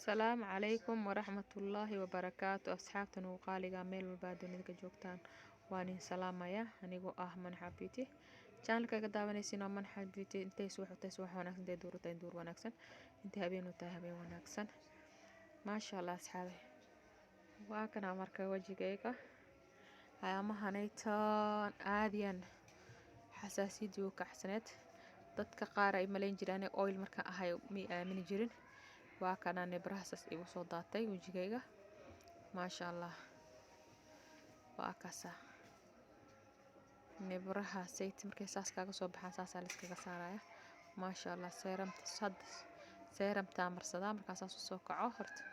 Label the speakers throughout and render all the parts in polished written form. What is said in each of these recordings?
Speaker 1: السلام عليكم ورحمة الله وبركاته أصحابتنا وقالي ميل والبادون إذا جوجتان وانين سلام يا أنيقو من حبيتي كان لك قدامني سينا من حبيتي انتي سوح وناكسن انتي دور وتين دور وناكسن انتي هبين وتاهبين وناكسن ما شاء الله أصحابي واكنا مركا وجهيكا أيامها نيتان عاديا حساسيتي وكحسنات dadka qaar ay malayn jiraan oil marka ahay mi aamin jirin waa kana nebrahaas igu soo daatay wajigayga ma sha Allah waa kasa nebrahaas ay markay saas kaaga soo baxaan saas la iskaga saaraya ma sha Allah seeramta marsada markaas soo kaco horta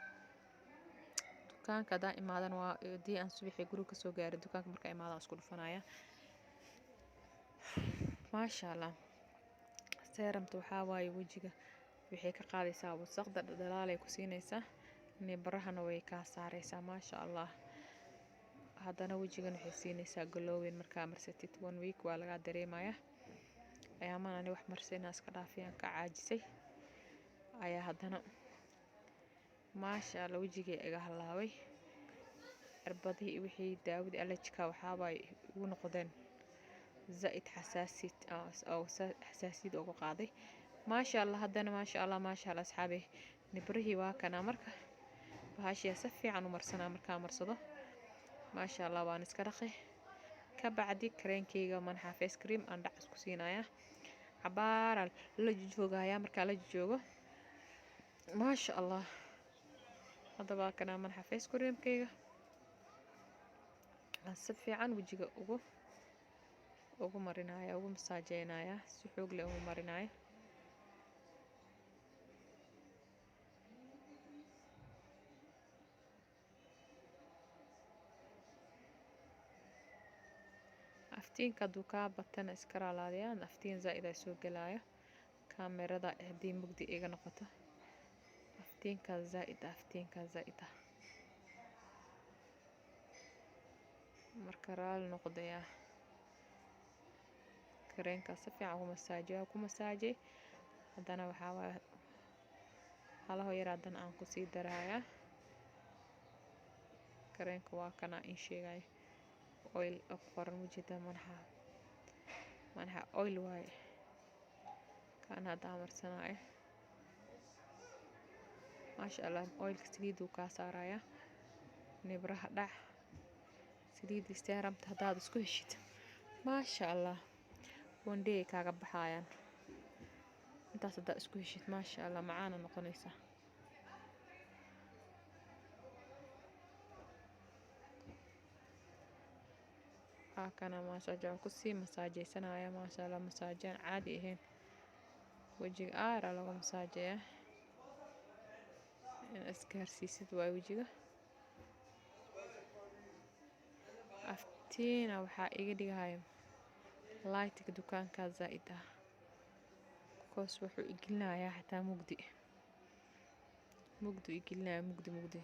Speaker 1: dukaanka daa imaadan waa dii aan subaxii guriga soo gaaray dukaanka marka imaadan isku dhufanaya ma sha Allah seeramta waxa waaye wajiga wixii ka qaadaysaa wasaqda dhalaalay ku siinaysaa nebrahana way ka saaraysaa ma sha Allah hadana wajigan waxay siinaysaa glowing marka marsatid 1 week waa laga dareemaya ayaamaana wax marsanaa iska dhaafiyaan ka caajisay ayaa hadana ma sha Allah wajiga iga halaaway arbadii wixii daawada allergic waxa waaye ugu noqdeen زائد حساسية أو قاضي ما شاء الله هدنا ما شاء الله أصحابي نبرهي واكنا مركا بهاشي يسفي عنو مرسنا مركا مرصده ما شاء الله وانس كرخي كبعدي كرين كيغا من حافيس كريم أن دعس كسينايا عبارة لجوجا يا مركا لجوجا ما شاء الله هذا واكنا من حافيس كريم كيغا السفي عن وجهه ugu marinaya ugu masaajeynaya si xoog leh ugu marinaya aftiinka duka batana iskara laadiyaan aftiin zaid ay soo galaya kaamirada hadii mugdi iga noqoto aftiinka zaid marka raal noqdaya kareenka si fiican ku masaajay hadana waxa waa halaho yaraadan aan ku sii daraya kareenka waa kana in sheegay oil qoran wajida manha oil waaye kana daamarsanaya ma sha Allah oil saliidu ka saaraya nebraha dhax saliid istaaramta hadaad isku heshid ma sha Allah وندي كاغا بحايان انت صدق اسكو هشيت ما شاء الله معانا نقنيسه كان ما شاء الله كسي مساجي سنايا ما شاء الله مساجين عادي هين وجهي ارى لو مساجيه ان اسكارسيسد واي وجهه افتينا waxa iga dhigayaan لايتك دكان كزائدة كوس وحو إقلنا يا حتى مقدي إقلنا مقدي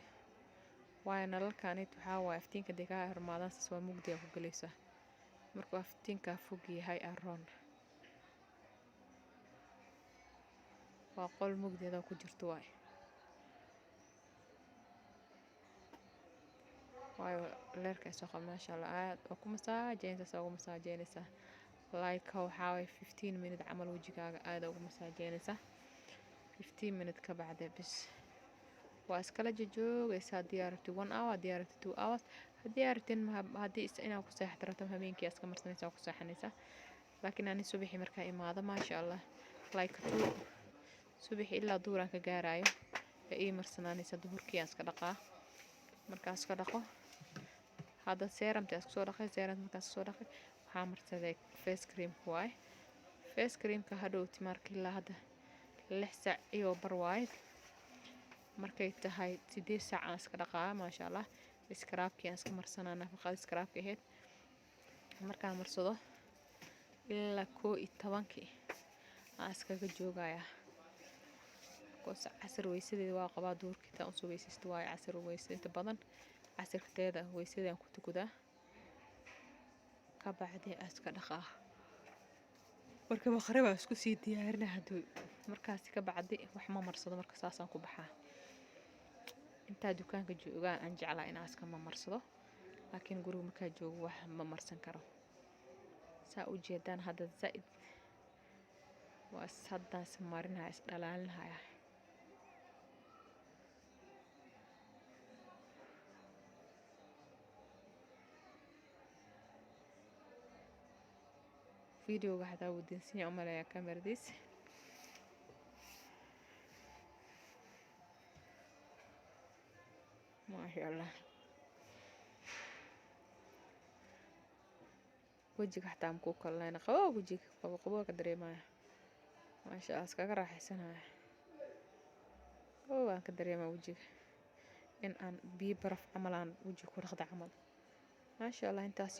Speaker 1: وانا لكانت وحاوا افتين كديكا هرمادان سوا مقدي أفو قليسة مركو افتين كافوقي هاي أرون وقول مقدي دا كجرتواي وايو ليركا سوخا ما شاء الله عاد وكو مساجين تسوغو مساجينيسا لايك هو حاوي 15 minute عمل وجهكاga aad ugu masaajeynaysa 15 minute ka bacda bis waa iskala joogaysaa diyaarti 1 hour diyaarti 2 hours diyaartin hadii inaad ku seexato rabto habeenkii iska marsanaysaa ku seexanaysaa laakiin ani subaxii markaa imaado ma sha Allah like subaxii ilaa duuran ka gaarayo ee marsanaysaa duhurkii iska dhaqaa markaas iska dhaqo hada seeramta iska soo dhaqay seeramta markaas soo dhaqay waxaa marsaday face cream waay face cream ka hadhowti markii la hada 6 saac iyo bar waay markay tahay 8 saac aan iska dhaqaa ma sha Allah scrubkii aan iska marsanaa nafaqada scrubka ahayd markaan marsado ilaa 12 aan iskaga joogaya koos casar weysadeeda waa qabaa duurkii taan soo weysaysto waay casar weysadeeda badan casarteeda weysadaan ku tukudaa kabacdi aska dhaqaa marka maqrib aan isku sii diyaarina haduu markaas ka bacdi wax ma marsado marka saasaan ku baxaa intaa dukaanka joogaan aan jeclaa inaan iska mamarsado laakiin guriga markaa joogo wax ma marsan karo saa u jeedaan hadda zaid waa haddaan ismarinaya isdhalaalinaya videoga hadaa wadinsinya umalaya kamaradiis maasha allah wajiga xataa makuu kallayna qabow wajiga qabow ka dareemaya maasha allah iskaga raaxaysanaya qabow aan ka dareemaya wajiga in aan biyo baraf camal aan wajiga ku dhaqda camal maasha allah intaas